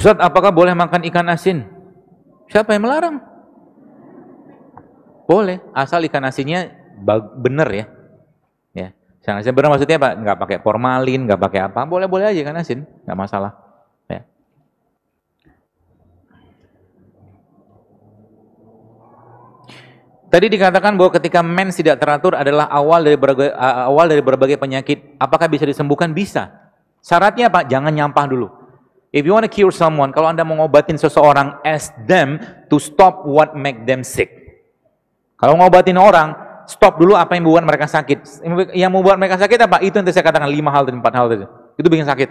Ustaz, apakah boleh makan ikan asin? Siapa yang melarang? Boleh, asal ikan asinnya bener ya. Ya, ikan asin bener maksudnya apa? Nggak pakai formalin, nggak pakai apa, boleh-boleh aja ikan asin, nggak masalah. Ya. Tadi dikatakan bahwa ketika mens tidak teratur adalah awal dari berbagai penyakit. Apakah bisa disembuhkan? Bisa. Syaratnya apa? Jangan nyampah dulu. If you want to cure someone, kalau Anda mau ngobatin seseorang, ask them to stop what make them sick. Kalau ngobatin orang, stop dulu apa yang membuat mereka sakit. Yang membuat mereka sakit apa? Itu yang saya katakan 5 hal dan 4 hal tadi. Itu bikin sakit.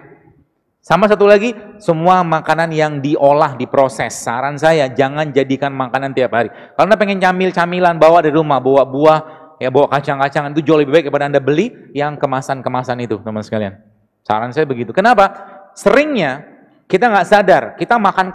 Sama satu lagi, semua makanan yang diolah, diproses. Saran saya, jangan jadikan makanan tiap hari. Kalau Anda pengen camilan, bawa dari rumah, bawa buah, ya bawa kacang-kacangan, itu jauh lebih baik daripada Anda beli yang kemasan-kemasan itu, teman sekalian. Saran saya begitu. Kenapa? Seringnya kita nggak sadar, kita makan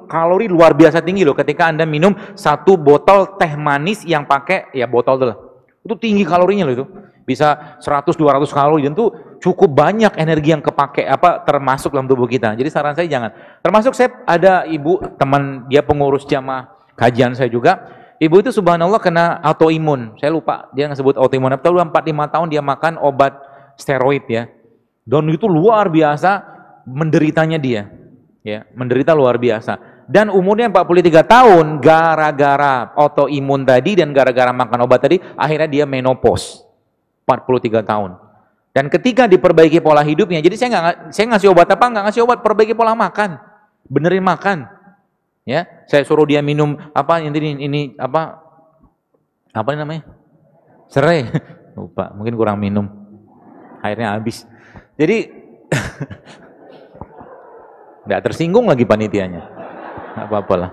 kalori luar biasa tinggi loh ketika Anda minum 1 botol teh manis yang pakai, ya botol tuh lah. Itu tinggi kalorinya loh itu. Bisa 100-200 kalori dan itu cukup banyak energi yang kepake termasuk dalam tubuh kita. Jadi saran saya jangan. Termasuk saya ada ibu teman dia pengurus jamaah kajian saya juga. Ibu itu subhanallah kena autoimun. Saya lupa dia nggak autoimun. Tapi 4-5 tahun dia makan obat steroid ya. Dan itu luar biasa menderitanya dia. Ya, menderita luar biasa. Dan umurnya 43 tahun gara-gara autoimun tadi dan gara-gara makan obat tadi akhirnya dia menopause. 43 tahun. Dan ketika diperbaiki pola hidupnya, jadi saya ngasih obat apa? Nggak ngasih obat, perbaiki pola makan. Benerin makan. Ya, saya suruh dia minum ini apa namanya? Serai. Lupa, mungkin kurang minum. Akhirnya habis. Jadi nggak tersinggung lagi panitianya. Nggak apa-apa lah.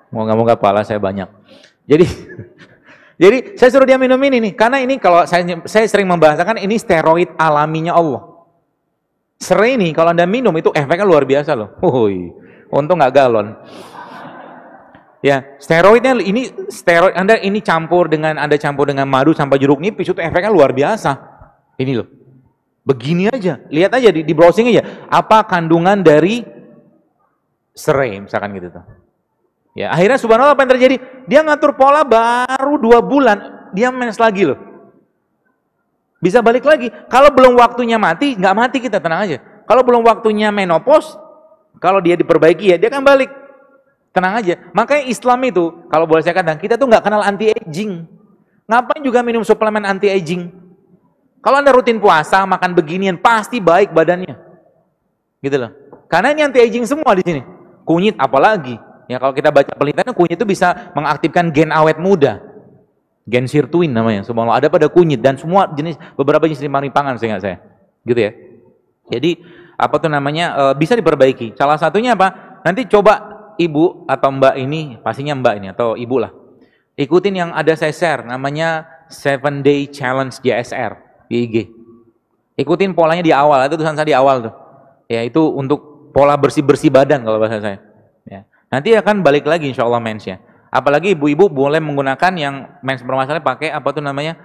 Moga-moga pahala saya banyak. Jadi saya suruh dia minum ini nih, karena ini kalau saya sering membahasakan ini steroid alaminya Allah. Serai ini kalau Anda minum itu efeknya luar biasa loh. Untung nggak galon. Ya, steroidnya Anda campur dengan madu sampai jeruk nipis itu efeknya luar biasa. Ini loh. Begini aja, lihat aja di browsing aja apa kandungan dari serai misalkan gitu tuh. Ya, akhirnya subhanallah apa yang terjadi? Dia ngatur pola baru 2 bulan, dia mens lagi loh. Bisa balik lagi. Kalau belum waktunya mati, nggak mati kita, tenang aja. Kalau belum waktunya menopause, kalau dia diperbaiki ya dia akan balik. Tenang aja. Makanya Islam itu, kalau boleh saya katakan, kita tuh nggak kenal anti-aging. Ngapain juga minum suplemen anti-aging? Kalau Anda rutin puasa, makan beginian, pasti baik badannya. Gitu loh. Karena ini anti-aging semua di sini. Kunyit apalagi. Ya kalau kita baca penelitian, kunyit itu bisa mengaktifkan gen awet muda. Gen sirtuin namanya. Subhanallah, ada pada kunyit dan semua beberapa jenis rimang-rimpangan seingat saya. Gitu ya. Jadi bisa diperbaiki. Salah satunya apa? Nanti coba ibu atau mbak ini, pastinya mbak ini atau ibu lah. Ikutin yang ada saya share, namanya 7 Day Challenge JSR di IG. Ikutin polanya di awal, itu tulisan saya di awal tuh. Ya itu untuk pola bersih-bersih badan kalau bahasa saya. Ya. Nanti akan balik lagi insya Allah mensnya. Apalagi ibu-ibu boleh menggunakan yang mens bermasalah pakai namanya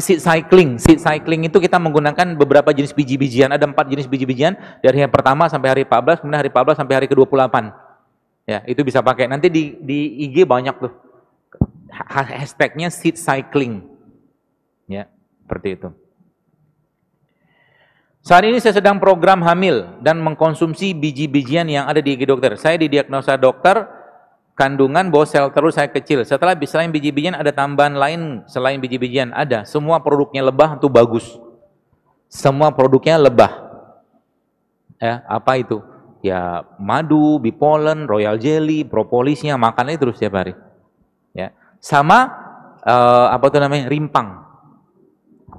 seed cycling. Seed cycling itu kita menggunakan beberapa jenis biji-bijian. Ada 4 jenis biji-bijian dari hari pertama sampai hari 14, kemudian hari 14 sampai hari ke-28. Ya, itu bisa pakai. Nanti di IG banyak tuh. Hashtagnya seed cycling. Ya, seperti itu. Saat ini saya sedang program hamil dan mengkonsumsi biji-bijian yang ada di IG dokter. Saya didiagnosa dokter kandungan bahwa sel telur saya kecil. Setelah selain biji-bijian ada tambahan lain selain biji-bijian? Ada. Semua produknya lebah itu bagus. Semua produknya lebah. Ya, apa itu? Ya, madu, bipolen, royal jelly, propolisnya, makannya terus setiap hari. Ya. Sama rimpang.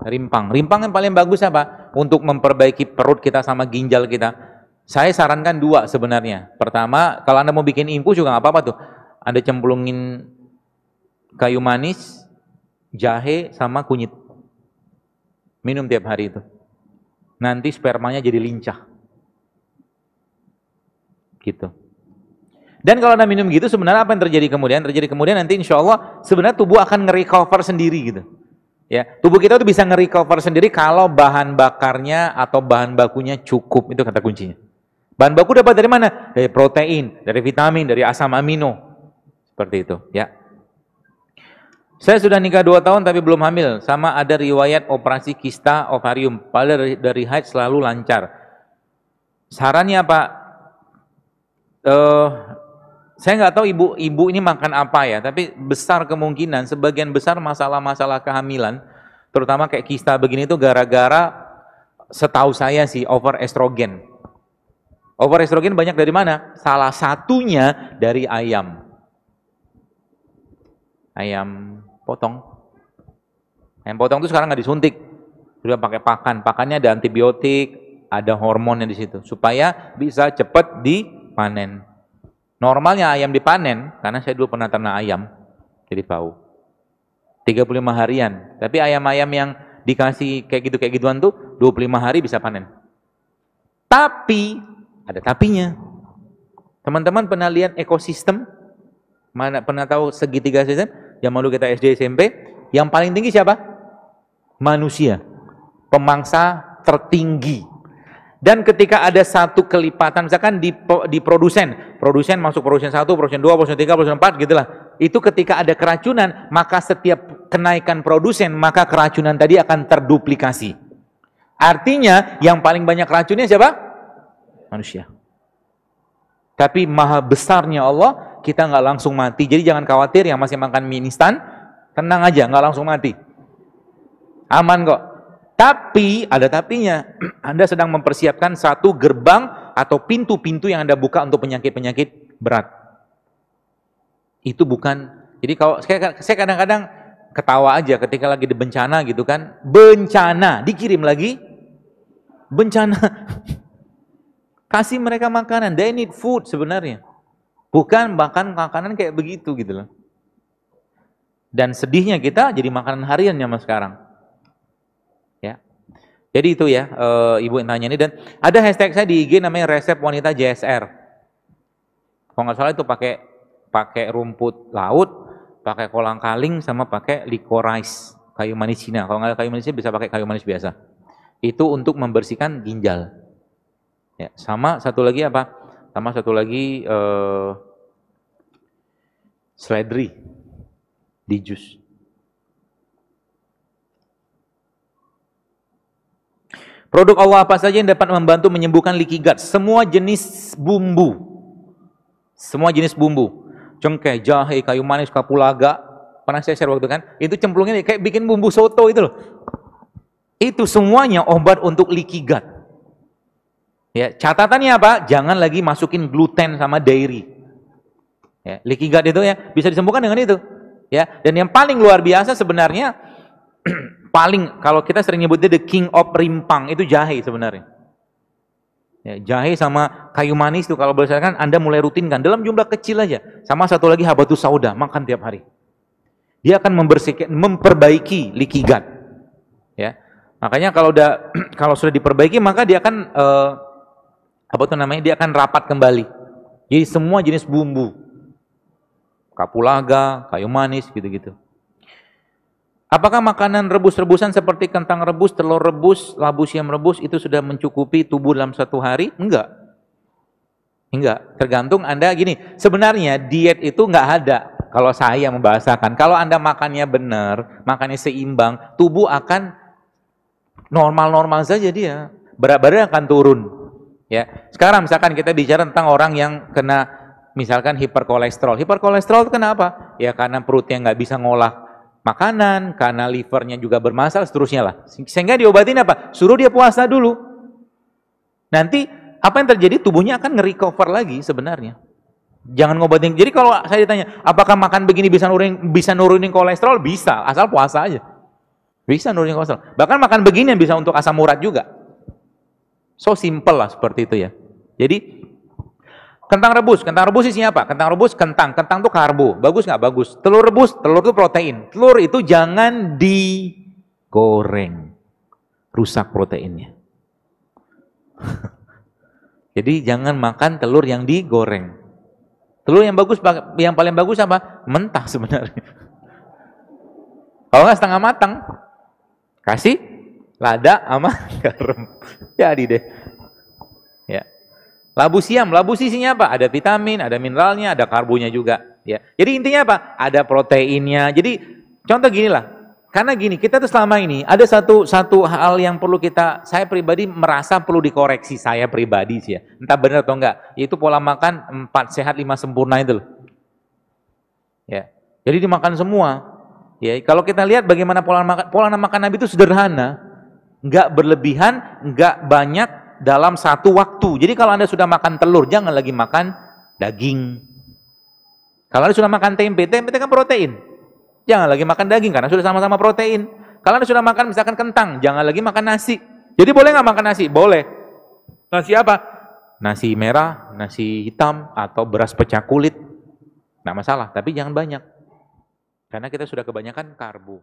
Rimpang yang paling bagus apa? Untuk memperbaiki perut kita sama ginjal kita. Saya sarankan 2 sebenarnya. Pertama, kalau Anda mau bikin infus juga nggak apa-apa tuh. Anda cemplungin kayu manis, jahe, sama kunyit. Minum tiap hari itu. Nanti spermanya jadi lincah. Gitu. Dan kalau Anda minum gitu, sebenarnya apa yang terjadi kemudian? Terjadi kemudian nanti insya Allah sebenarnya tubuh akan nge-recover sendiri gitu. Ya, tubuh kita tuh bisa nge-recover sendiri kalau bahan bakarnya atau bahan bakunya cukup, itu kata kuncinya. Bahan baku dapat dari mana? Dari protein, dari vitamin, dari asam amino. Seperti itu, ya. Saya sudah nikah 2 tahun tapi belum hamil. Sama ada riwayat operasi kista ovarium. Padahal dari haid selalu lancar. Sarannya Pak, saya nggak tahu ibu ini makan apa ya, tapi besar kemungkinan sebagian besar masalah-masalah kehamilan, terutama kayak kista begini itu gara-gara, setahu saya sih, over estrogen. Over estrogen banyak dari mana? Salah satunya dari ayam. Ayam potong. Ayam potong itu sekarang nggak disuntik, sudah pakai pakan. Pakannya ada antibiotik, ada hormonnya di situ, supaya bisa cepat dipanen. Normalnya ayam dipanen, karena saya dulu pernah ternak ayam, jadi tahu. 35 harian. Tapi ayam-ayam yang dikasih kayak gituan tuh 25 hari bisa panen. Tapi ada tapinya. Teman-teman pernah lihat ekosistem? Mana pernah tahu segitiga sistem? Yang dulu kita SD SMP, yang paling tinggi siapa? Manusia. Pemangsa tertinggi. Dan ketika ada satu kelipatan, misalkan di produsen masuk produsen 1, produsen 2, produsen 3, produsen 4 gitulah. Itu ketika ada keracunan, maka setiap kenaikan produsen, maka keracunan tadi akan terduplikasi. Artinya yang paling banyak racunnya siapa? Manusia. Tapi maha besarnya Allah, kita nggak langsung mati. Jadi jangan khawatir yang masih makan mie instan, tenang aja, nggak langsung mati. Aman kok. Tapi, ada tapinya, Anda sedang mempersiapkan satu gerbang atau pintu-pintu yang Anda buka untuk penyakit-penyakit berat. Itu bukan, jadi kalau saya kadang-kadang ketawa aja ketika lagi di bencana gitu kan, bencana, dikirim lagi, bencana. Kasih mereka makanan, they need food sebenarnya. Bukan makan makanan kayak begitu gitu loh. Dan sedihnya kita jadi makanan harian zaman sekarang. Jadi itu ya, ibu yang tanya ini, dan ada hashtag saya di IG namanya resep wanita JSR. Kalau nggak salah itu pakai rumput laut, pakai kolang kaling, sama pakai licorice, kayu manis Cina. Kalau nggak ada kayu manis Cina bisa pakai kayu manis biasa. Itu untuk membersihkan ginjal. Ya, sama satu lagi apa? Sama satu lagi seledri di jus. Produk Allah apa saja yang dapat membantu menyembuhkan leaky gut? Semua jenis bumbu. Semua jenis bumbu. Cengkeh, jahe, kayu manis, kapulaga. Pernah saya share waktu kan? Itu cemplungin kayak bikin bumbu soto itu loh. Itu semuanya obat untuk leaky gut. Ya, catatannya apa? Jangan lagi masukin gluten sama dairy. Ya, leaky gut itu ya bisa disembuhkan dengan itu. Ya, dan yang paling luar biasa sebenarnya paling, kalau kita sering nyebutnya the king of rimpang, itu jahe sebenarnya. Ya, jahe sama kayu manis itu kalau berdasarkan Anda mulai rutinkan dalam jumlah kecil aja. Sama satu lagi habatus sauda, makan tiap hari. Dia akan memperbaiki leaky gut. Ya. Makanya kalau sudah diperbaiki maka dia akan dia akan rapat kembali. Jadi semua jenis bumbu. Kapulaga, kayu manis gitu-gitu. Apakah makanan rebus-rebusan seperti kentang rebus, telur rebus, labu siam rebus itu sudah mencukupi tubuh dalam 1 hari? Enggak. Enggak. Tergantung Anda gini, sebenarnya diet itu enggak ada kalau saya membahasakan. Kalau Anda makannya benar, makannya seimbang, tubuh akan normal-normal saja dia. Berat badan akan turun. Ya. Sekarang misalkan kita bicara tentang orang yang kena misalkan hiperkolesterol. Hiperkolesterol itu kenapa? Ya karena perutnya nggak bisa ngolah makanan, karena livernya juga bermasalah, seterusnya lah. Sehingga diobatin apa? Suruh dia puasa dulu. Nanti apa yang terjadi? Tubuhnya akan nge-recover lagi sebenarnya. Jangan ngobatin. Jadi kalau saya ditanya, apakah makan begini bisa nurunin kolesterol? Bisa, asal puasa aja. Bisa nurunin kolesterol. Bahkan makan begini yang bisa untuk asam urat juga. So simple lah seperti itu ya. Jadi kentang rebus isinya apa? Kentang rebus, kentang itu karbo, bagus nggak? Bagus. Telur rebus, telur itu protein. Telur itu jangan digoreng, rusak proteinnya. Jadi jangan makan telur yang digoreng. Telur yang bagus, yang paling bagus apa? Mentah sebenarnya. Kalau nggak setengah matang, kasih lada sama garam, jadi deh. Ya. Labu siam isinya apa? Ada vitamin, ada mineralnya, ada karbonya juga. Ya. Jadi intinya apa? Ada proteinnya. Jadi contoh gini lah, karena gini, kita tuh selama ini ada satu hal yang perlu saya pribadi merasa perlu dikoreksi, saya pribadi sih ya. Entah benar atau enggak, yaitu pola makan 4 sehat 5 sempurna itu loh. Ya. Jadi dimakan semua. Ya, kalau kita lihat bagaimana pola makan Nabi itu sederhana, enggak berlebihan, enggak banyak dalam satu waktu. Jadi kalau Anda sudah makan telur, jangan lagi makan daging. Kalau Anda sudah makan tempe kan protein. Jangan lagi makan daging karena sudah sama-sama protein. Kalau Anda sudah makan misalkan kentang, jangan lagi makan nasi. Jadi boleh nggak makan nasi? Boleh. Nasi apa? Nasi merah, nasi hitam, atau beras pecah kulit. Nggak masalah, tapi jangan banyak. Karena kita sudah kebanyakan karbo.